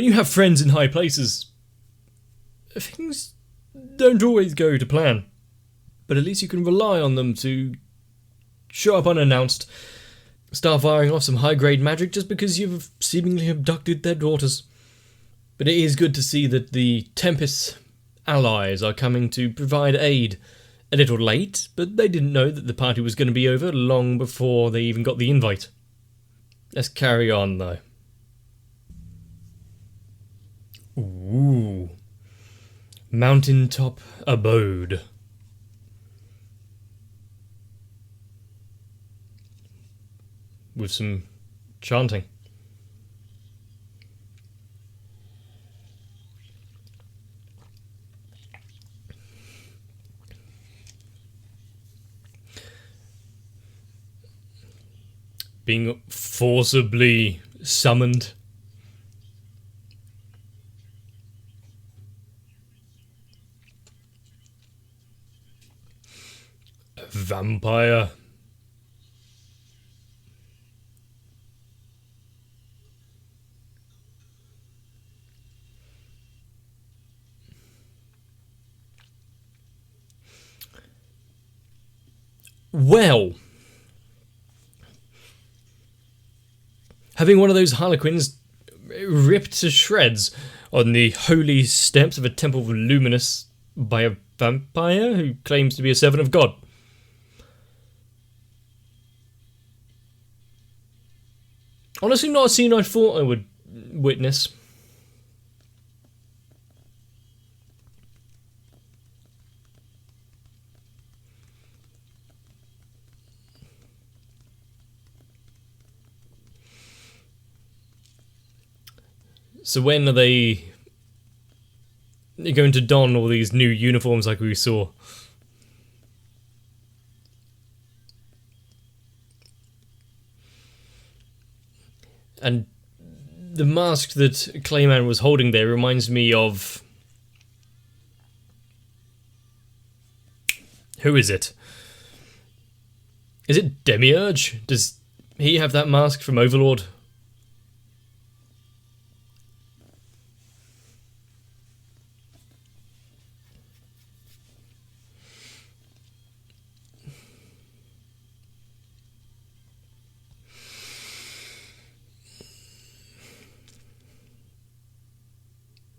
when you have friends in high places, things don't always go to plan. But at least you can rely on them to show up unannounced, start firing off some high-grade magic just because you've seemingly abducted their daughters. But it is good to see that the Tempest's allies are coming to provide aid. A little late, but they didn't know that the party was going to be over long before they even got the invite. Let's carry on, though. Ooh. Mountaintop abode. With some chanting. Being forcibly summoned. A vampire. Well, having one of those harlequins ripped to shreds on the holy steps of a temple of Luminous by a vampire who claims to be a servant of God. Honestly, not a scene I thought I would witness. So when are they going to don all these new uniforms like we saw? And the mask that Clayman was holding there reminds me of... Who is it? Is it Demiurge? Does he have that mask from Overlord?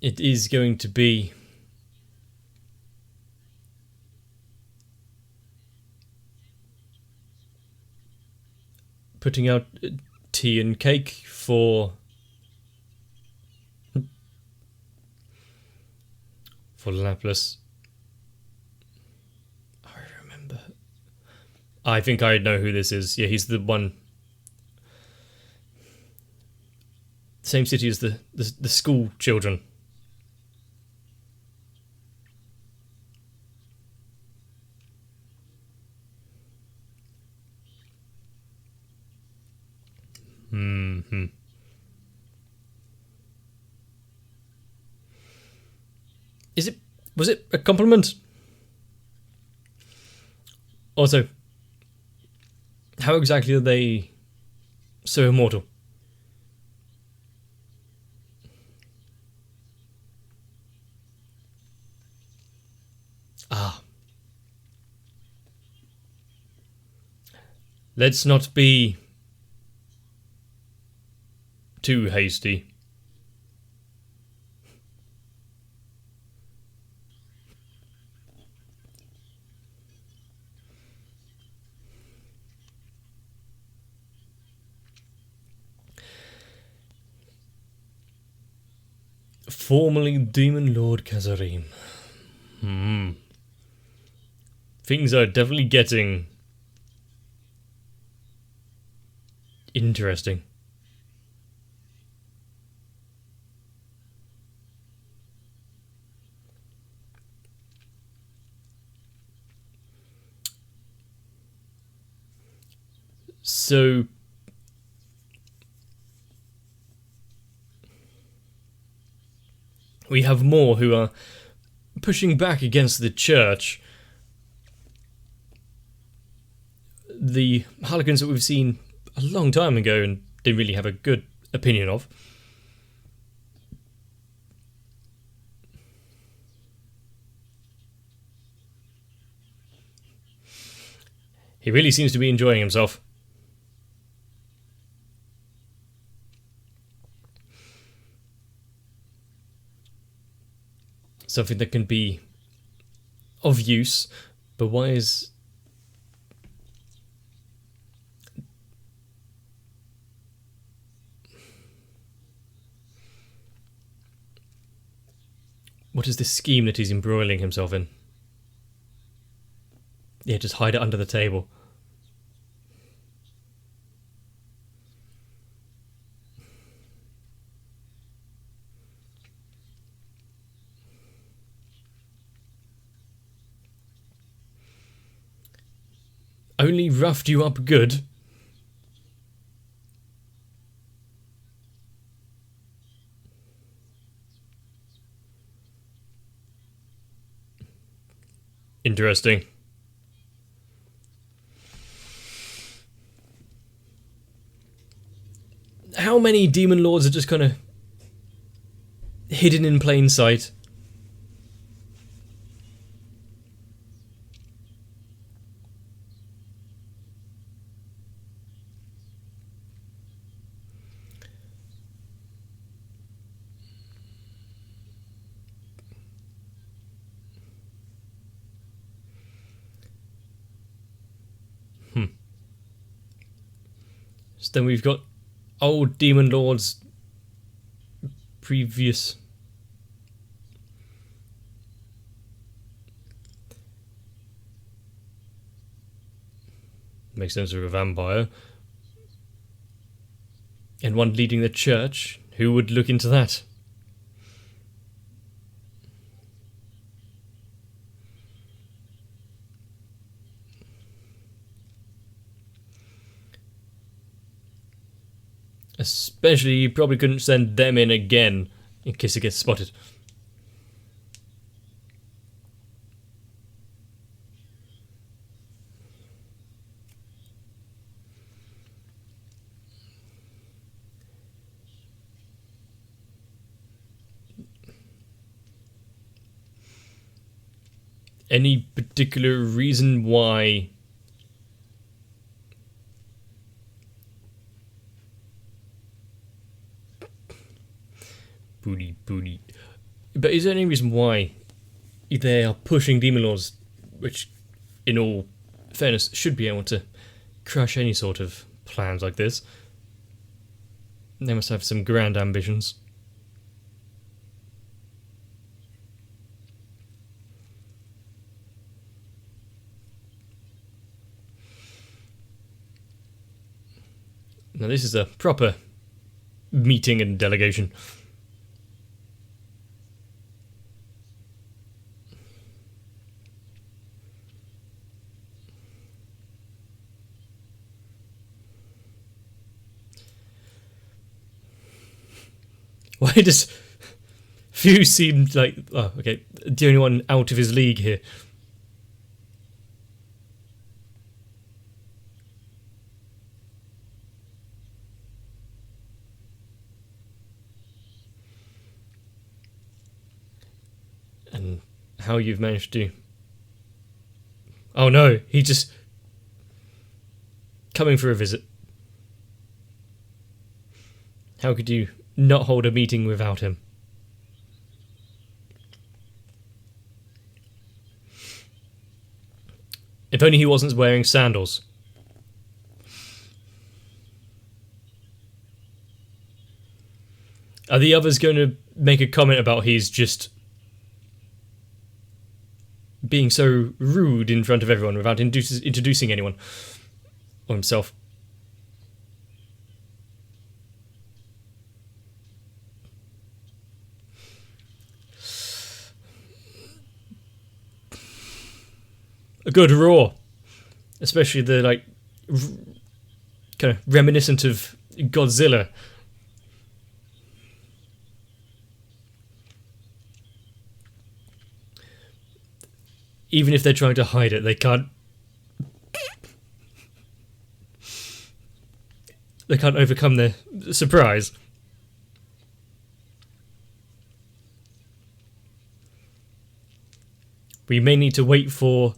It is going to be putting out tea and cake for Laplace. I remember. I think I know who this is. Yeah, he's the one. Same city as the school children. Mm-hmm. Was it a compliment? Also, how exactly are they so immortal? Ah. Let's not be too hasty. Formerly Demon Lord Kazarim. Things are definitely getting interesting. So we have more who are pushing back against the church. The Harlequins that we've seen a long time ago and didn't really have a good opinion of. He really seems to be enjoying himself. Something that can be of use, but why is... What is this scheme that he's embroiling himself in? Yeah, just hide it under the table. Only roughed you up good. Interesting. How many demon lords are just kind of hidden in plain sight? So then we've got old demon lords previous. Makes sense for a vampire. And one leading the church. Who would look into that? Especially, you probably couldn't send them in again in case it gets spotted. Any particular reason why? Booty. But is there any reason why they are pushing demon lords, which, in all fairness, should be able to crush any sort of plans like this? They must have some grand ambitions. Now this is a proper meeting and delegation. Why does Few seem like... Oh, okay. The only one out of his league here. And how you've managed to... Oh no, he just... Coming for a visit. How could you not hold a meeting without him? If only he wasn't wearing sandals. Are the others going to make a comment about he's just being so rude in front of everyone without introducing anyone or himself? A good roar, especially the like kind of reminiscent of Godzilla. Even if they're trying to hide it, they can't. They can't overcome their surprise. We may need to wait for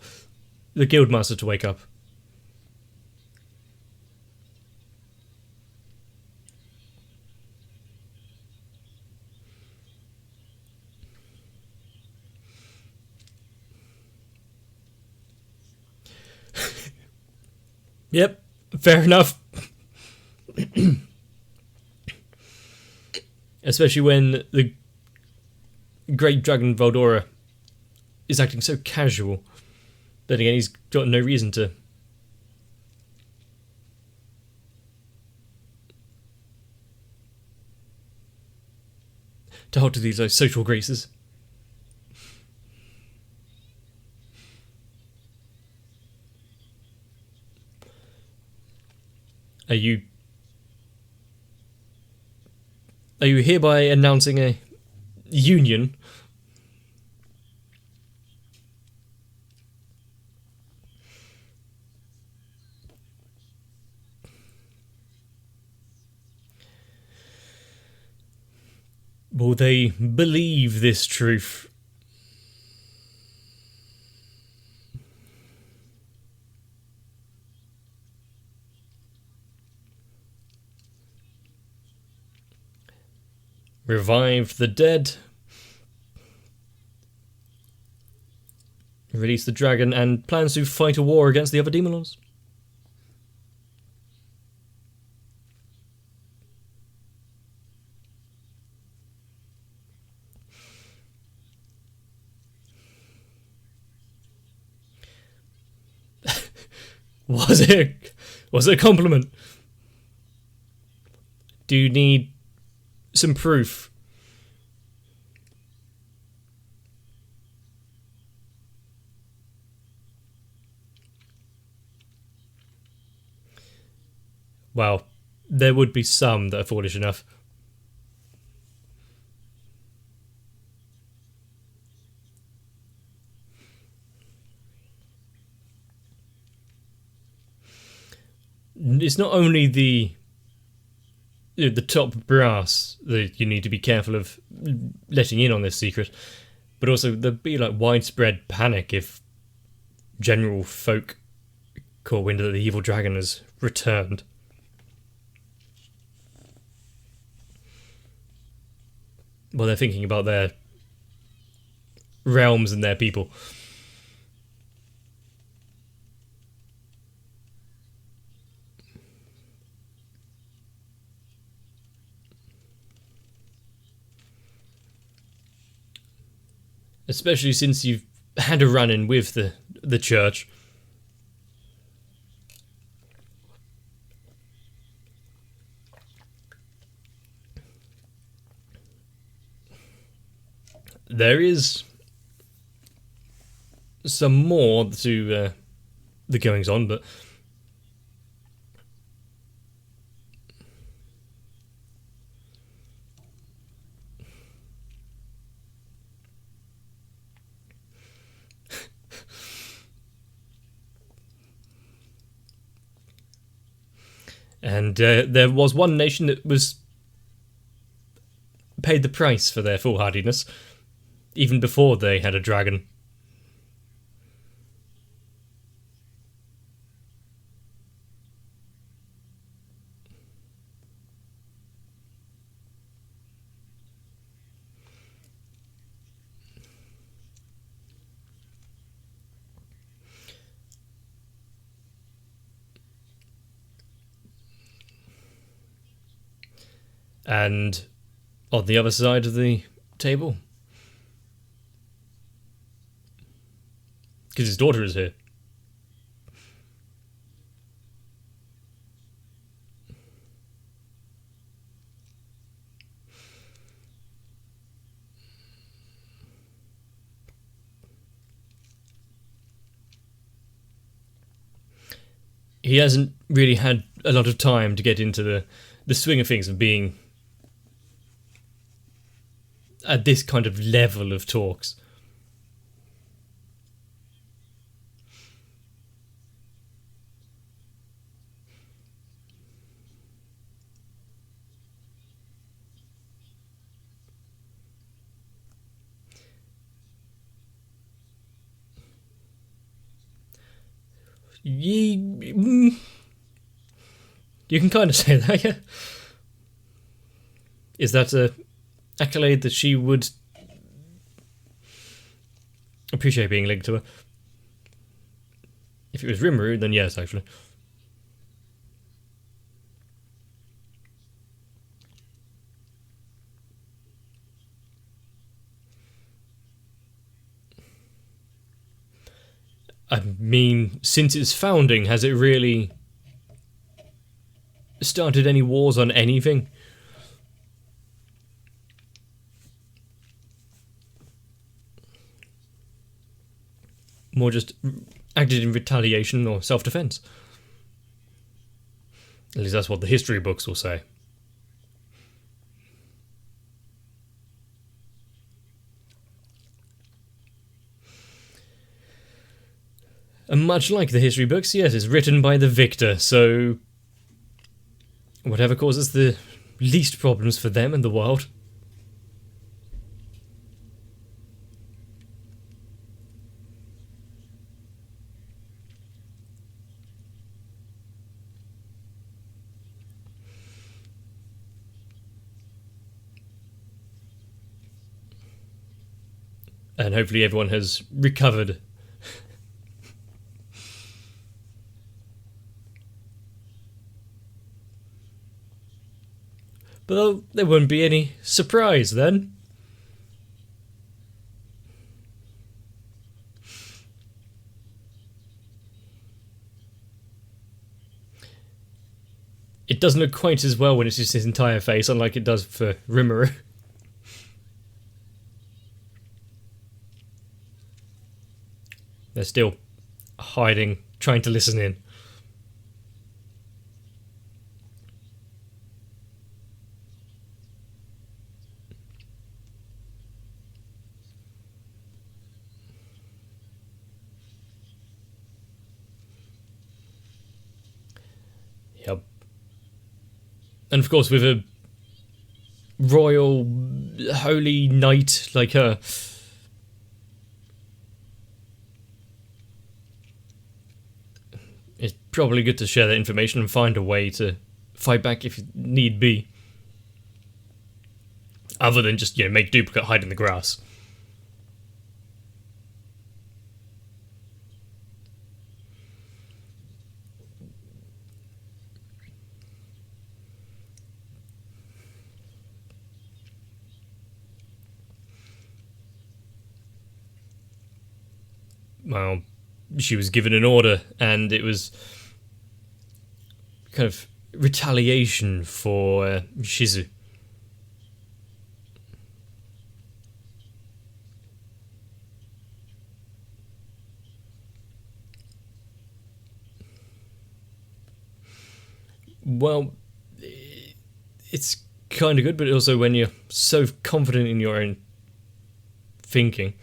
the Guildmaster to wake up. Yep, fair enough. Especially when the Great Dragon Valdora is acting so casual. Then again, he's got no reason to. To hold to these social graces. Are you hereby announcing a union? Will they believe this truth? Revive the dead. Release the dragon and plans to fight a war against the other demon lords. Was it a compliment? Do you need some proof? Well, there would be some that are foolish enough. It's not only the top brass that you need to be careful of letting in on this secret, but also there'd be like widespread panic if general folk caught wind that the evil dragon has returned. Well, they're thinking about their realms and their people. Especially since you've had a run-in with the church. There is some more to the goings-on, but and there was one nation that was paid the price for their foolhardiness, even before they had a dragon. And on the other side of the table, because his daughter is here. He hasn't really had a lot of time to get into the swing of things of being at this kind of level of talks. You can kind of say that, yeah. Is that a accolade that she would appreciate being linked to her? If it was Rimuru, then yes, actually. I mean, since its founding, has it really started any wars on anything? More just acted in retaliation or self-defense. At least that's what the history books will say. And much like the history books, yes, it's written by the victor, so whatever causes the least problems for them and the world. And hopefully everyone has recovered. But there won't be any surprise then. It doesn't look quite as well when it's just his entire face, unlike it does for Rimuru. They're still hiding, trying to listen in. Yep. And of course, with a royal, holy knight like her, it's probably good to share that information and find a way to fight back if need be. Other than just, make duplicate hide in the grass. Well, she was given an order, and it was kind of retaliation for Shizu. Well, it's kind of good, but also when you're so confident in your own thinking.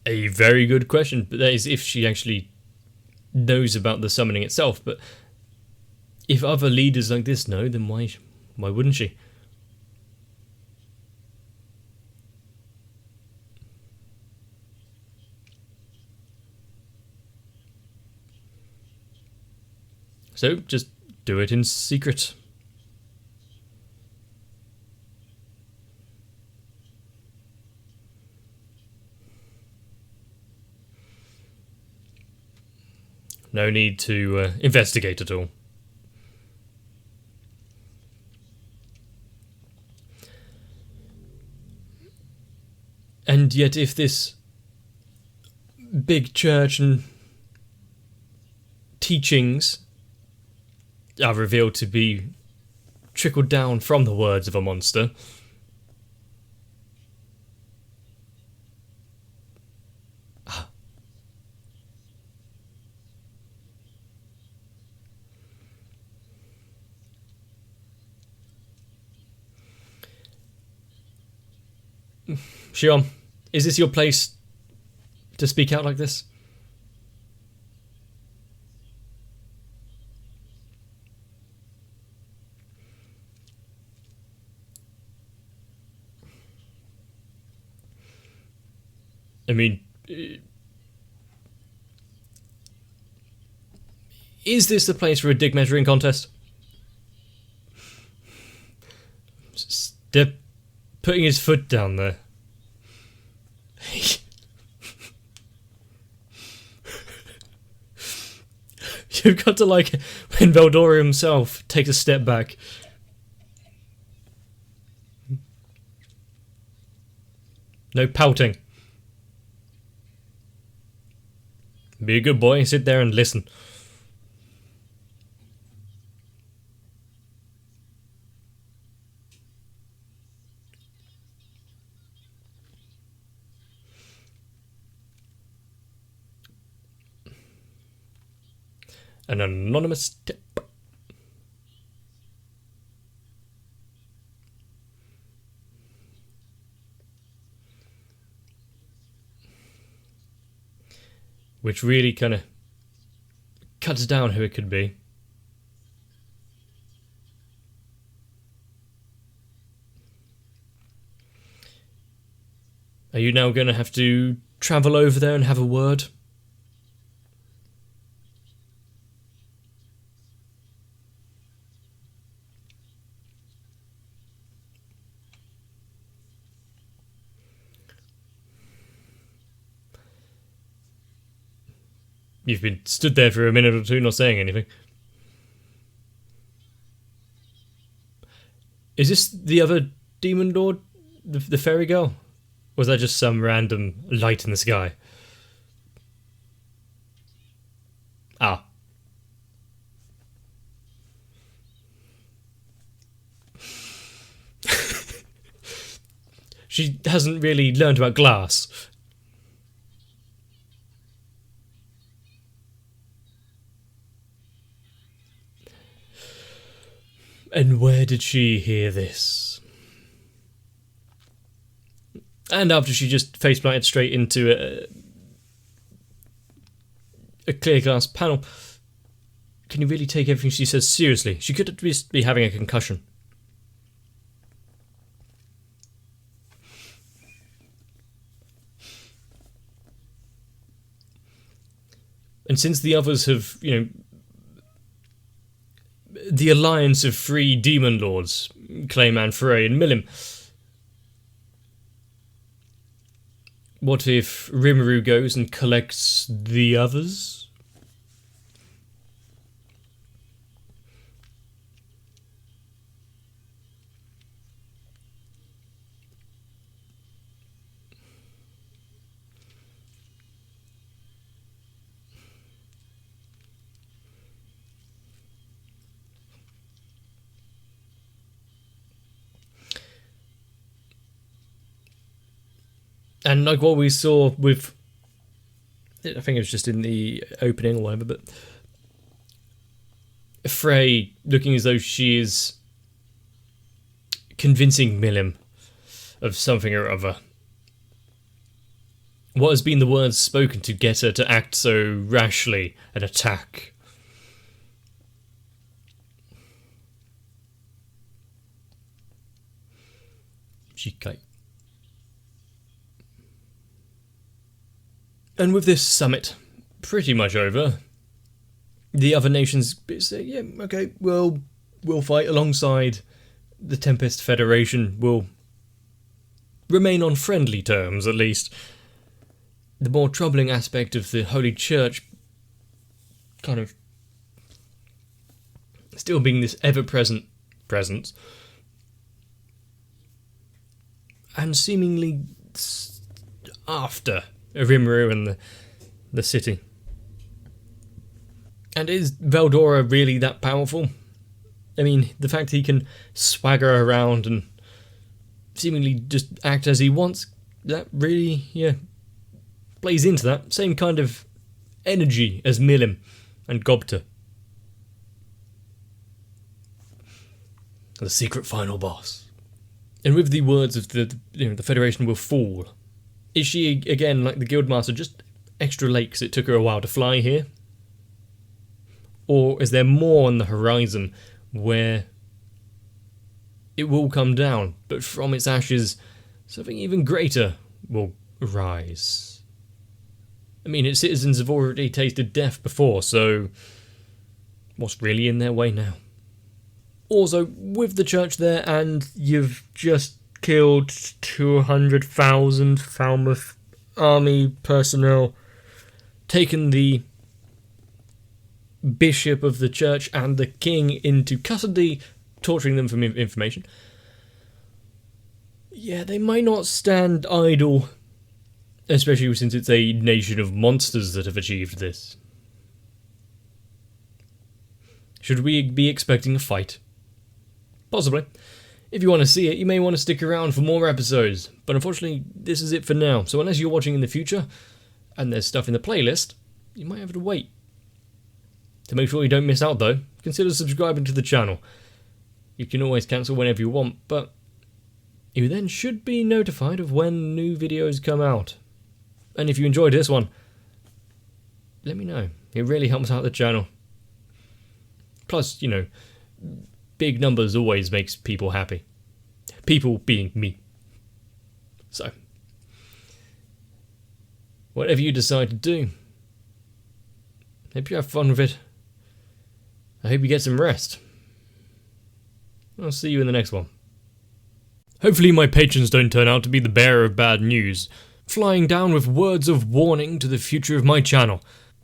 A very good question, but that is if she actually knows about the summoning itself. But if other leaders like this know, then why wouldn't she? So just do it in secret. No need to investigate at all. And yet if this big church and teachings are revealed to be trickled down from the words of a monster, Shion, is this your place to speak out like this? I mean, is this the place for a dick measuring contest? They're putting his foot down there. You've got to like it when Veldora himself takes a step back. No pouting. Be a good boy and sit there and listen. An anonymous tip. Which really kind of cuts down who it could be. Are you now going to have to travel over there and have a word? You've been stood there for a minute or two not saying anything. Is this the other demon lord? The fairy girl? Or was that just some random light in the sky? Ah. She hasn't really learned about glass. And where did she hear this? And after she just faceplanted straight into a clear glass panel, can you really take everything she says seriously? She could just be having a concussion. And since the others have, the alliance of 3 demon lords, Clayman, Frey and Milim. What if Rimuru goes and collects the others? And like what we saw with, I think it was just in the opening or whatever, but Frey looking as though she is convincing Milim of something or other. What has been the words spoken to get her to act so rashly and attack? Shikai. And with this summit pretty much over, the other nations say, yeah, okay, we'll fight alongside the Tempest Federation. We'll remain on friendly terms, at least. The more troubling aspect of the Holy Church kind of still being this ever-present presence, and seemingly after Rimuru and the city. And is Veldora really that powerful? I mean, the fact he can swagger around and seemingly just act as he wants, that really, plays into that same kind of energy as Milim and Gobta. The secret final boss. And with the words of the Federation will fall, is she, again, like the Guildmaster, just extra late because it took her a while to fly here? Or is there more on the horizon where it will come down, but from its ashes, something even greater will rise? I mean, its citizens have already tasted death before, so what's really in their way now? Also, with the church there, and you've just killed 200,000 Falmouth army personnel, taken the bishop of the church and the king into custody, torturing them for information. Yeah, they might not stand idle, especially since it's a nation of monsters that have achieved this. Should we be expecting a fight? Possibly. If you want to see it, you may want to stick around for more episodes, but unfortunately, this is it for now, so unless you're watching in the future, and there's stuff in the playlist, you might have to wait. To make sure you don't miss out though, consider subscribing to the channel. You can always cancel whenever you want, but you then should be notified of when new videos come out. And if you enjoyed this one, let me know. It really helps out the channel. Plus, you know, big numbers always makes people happy. People being me. So, whatever you decide to do, hope you have fun with it. I hope you get some rest. I'll see you in the next one. Hopefully my patrons don't turn out to be the bearer of bad news, flying down with words of warning to the future of my channel.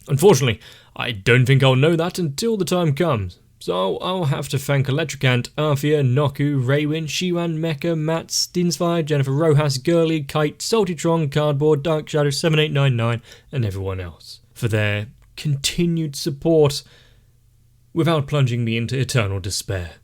Unfortunately, I don't think I'll know that until the time comes, so I'll have to thank Electricant, Arthea, Noku, Raywin, Shiwan, Mecha, Matt, Stinsfire, Jennifer Rojas, Girly, Kite, Saltytron, Cardboard, Dark Shadow 7899 and everyone else for their continued support without plunging me into eternal despair.